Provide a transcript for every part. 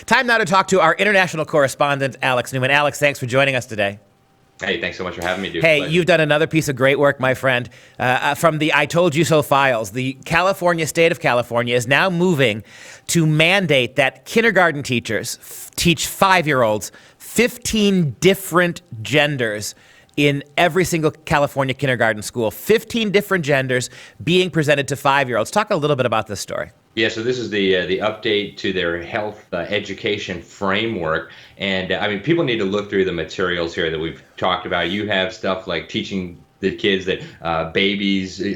Time now to talk to our international correspondent, Alex Newman. Alex, thanks for joining us today. Hey, thanks so much for having me, dude. Hey, you've done another piece of great work, my friend. From the I Told You So files, the state of California is now moving to mandate that kindergarten teachers teach 5-year-olds 15 different genders in every single California kindergarten school. 15 different genders being presented to 5-year-olds. Talk a little bit about this story. Yeah, so this is the update to their health education framework. And I mean, people need to look through the materials here that we've talked about. You have stuff like teaching the kids that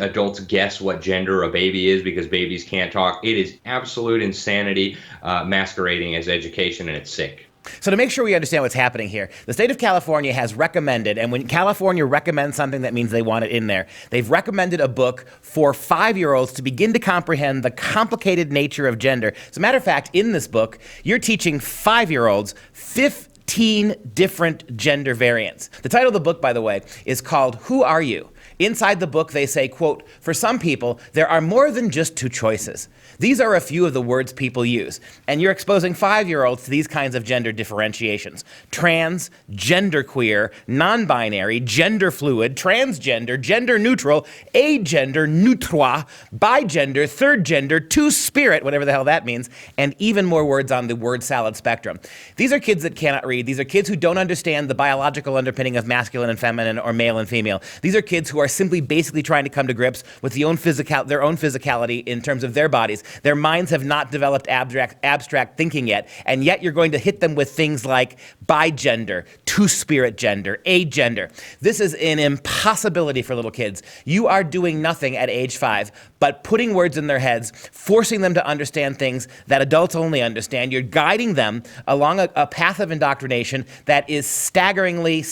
adults guess what gender a baby is because babies can't talk. It is absolute insanity masquerading as education, and it's sick. So to make sure we understand what's happening here, the state of California has recommended, and when California recommends something, that means they want it in there. They've recommended a book for 5-year-olds to begin to comprehend the complicated nature of gender. As a matter of fact, in this book, you're teaching 5-year-olds 15 different gender variants. The title of the book, by the way, is called Who Are You? Inside the book, they say, quote, "For some people, there are more than just two choices. These are a few of the words people use." And you're exposing 5-year-olds to these kinds of gender differentiations: trans, genderqueer, non-binary, gender fluid, transgender, gender neutral, agender, neutrois, bigender, third gender, two-spirit, whatever the hell that means, and even more words on the word salad spectrum. These are kids that cannot read. These are kids who don't understand the biological underpinning of masculine and feminine or male and female. These are kids who are simply basically trying to come to grips with their own physicality in terms of their bodies. Their minds have not developed abstract thinking yet, and yet you're going to hit them with things like bigender, two-spirit gender, agender. This is an impossibility for little kids. You are doing nothing at age 5 but putting words in their heads, forcing them to understand things that adults only understand. You're guiding them along a path of indoctrination that is staggeringly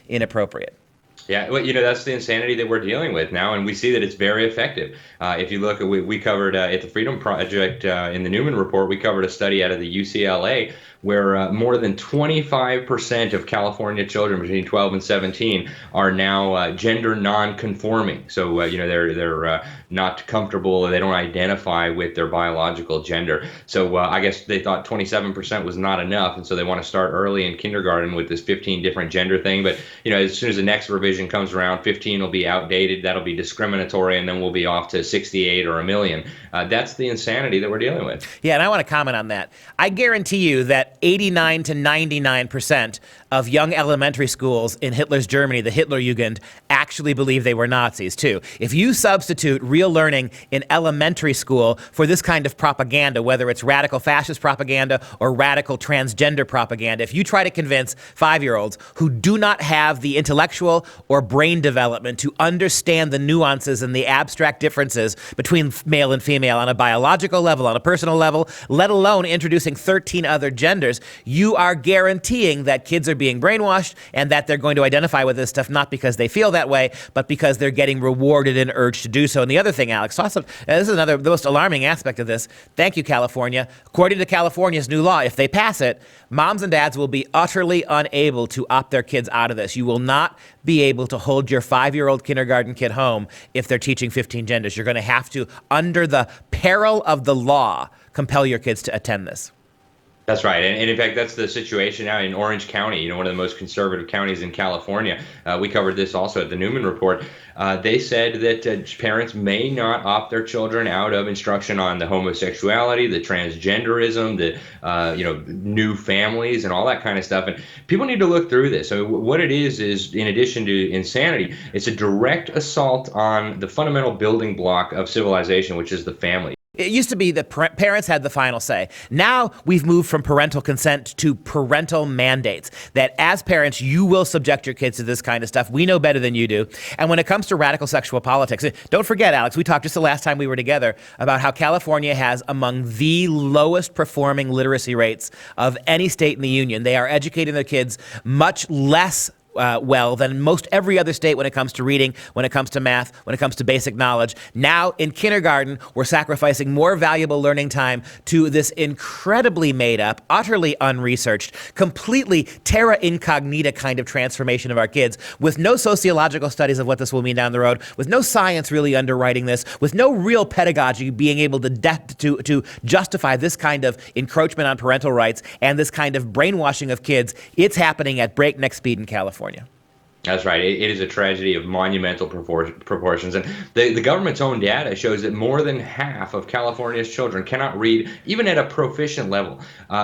inappropriate. Yeah, well, that's the insanity that we're dealing with now, and we see that it's very effective. If you look, we covered at the Freedom Project in the Newman Report, we covered a study out of the UCLA where more than 25% of California children between 12 and 17 are now gender non-conforming. So they're not comfortable, they don't identify with their biological gender. So I guess they thought 27% was not enough, and so they want to start early in kindergarten with this 15 different gender thing. But as soon as the next revision comes around, 15 will be outdated, that'll be discriminatory, and then we'll be off to 68 or a million. That's the insanity that we're dealing with. Yeah, and I want to comment on that. I guarantee you that 89 to 99% of young elementary schools in Hitler's Germany, the Hitlerjugend, actually believe they were Nazis too. If you substitute real learning in elementary school for this kind of propaganda, whether it's radical fascist propaganda or radical transgender propaganda, if you try to convince 5-year-olds who do not have the intellectual or brain development to understand the nuances and the abstract differences between male and female on a biological level, on a personal level, let alone introducing 13 other genders, you are guaranteeing that kids are being brainwashed and that they're going to identify with this stuff not because they feel that way, but because they're getting rewarded and urged to do so. And the other thing, Alex, awesome, this is the most alarming aspect of this. Thank you, California. According to California's new law, if they pass it, moms and dads will be utterly unable to opt their kids out of this. You will not be able to hold your 5-year-old kindergarten kid home if they're teaching 15 genders. You're going to have to, under the peril of the law, compel your kids to attend this. That's right. And in fact, that's the situation now in Orange County, one of the most conservative counties in California. We covered this also at the Newman Report. They said that parents may not opt their children out of instruction on the homosexuality, the transgenderism, the new families and all that kind of stuff. And people need to look through this. So what it is in addition to insanity, it's a direct assault on the fundamental building block of civilization, which is the family. It used to be that parents had the final say. Now we've moved from parental consent to parental mandates, that as parents, you will subject your kids to this kind of stuff. We know better than you do. And when it comes to radical sexual politics, don't forget, Alex, we talked just the last time we were together about how California has among the lowest performing literacy rates of any state in the union. They are educating their kids much less well than most every other state when it comes to reading, when it comes to math, when it comes to basic knowledge. Now in kindergarten, we're sacrificing more valuable learning time to this incredibly made up, utterly unresearched, completely terra incognita kind of transformation of our kids, with no sociological studies of what this will mean down the road, with no science really underwriting this, with no real pedagogy being able to justify this kind of encroachment on parental rights and this kind of brainwashing of kids. It's happening at breakneck speed in California. That's right. It is a tragedy of monumental proportions. And the government's own data shows that more than half of California's children cannot read, even at a proficient level.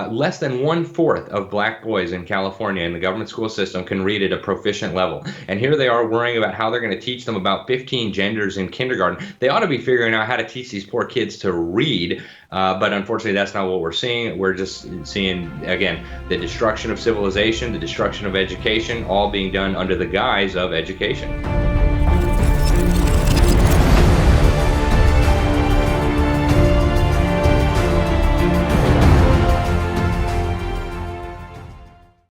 Less than 1/4 of black boys in California in the government school system can read at a proficient level. And here they are worrying about how they're going to teach them about 15 genders in kindergarten. They ought to be figuring out how to teach these poor kids to read. But unfortunately, that's not what we're seeing. We're just seeing, again, the destruction of civilization, the destruction of education, all being done under the guise of education.